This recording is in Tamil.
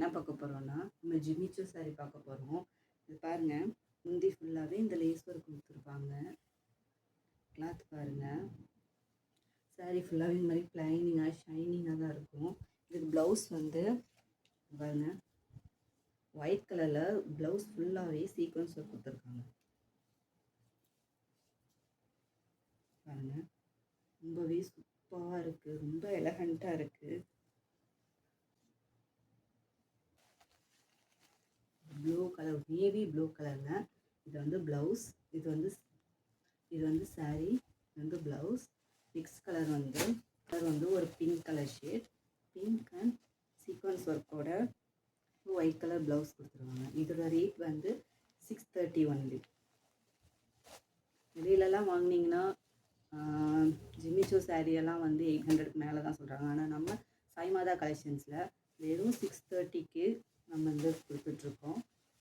என்ன பார்க்க போகிறோன்னா, நம்ம ஜிமிச்சோ சாரீ பார்க்க போகிறோம். இது பாருங்கள், முந்தி ஃபுல்லாகவே இந்த லேஸ் ஒர்க் கொடுத்துருப்பாங்க. கிளாத் பாருங்கள், சாரீ ஃபுல்லாகவே இந்த மாதிரி ப்ளைனிங்காக ஷைனிங்காக தான் இருக்கும். இதுக்கு ப்ளவுஸ் வந்து பாருங்கள், ஒயிட் கலரில் ப்ளவுஸ் ஃபுல்லாகவே சீக்வன்ஸ் ஒர்க் கொடுத்துருக்காங்க. பாருங்கள், ரொம்பவே சூப்பராக இருக்குது, ரொம்ப எலகண்ட்டாக இருக்குது. ப்ளூ கலர், நேவி ப்ளூ கலரில் இது வந்து ப்ளவுஸ், இது வந்து சாரீ, இது வந்து ப்ளவுஸ். நெக்ஸ்ட் கலர் வந்து ஒரு pink colour shade, pink and sequence ஒர்க்கோட ஒயிட் கலர் ப்ளவுஸ் கொடுத்துருவாங்க. இதோட ரேட் வந்து 630 ஒன்லி. வெளியிலலாம் வாங்கினீங்கன்னா ஜிமிச்சோ சாரியெல்லாம் வந்து 800க்கு மேலே தான் சொல்கிறாங்க. ஆனால் நம்ம சாய் மாதா கலெக்ஷன்ஸில் வெறும் 630க்கு நம்ம வந்து கொடுத்துட்ருக்கோம்.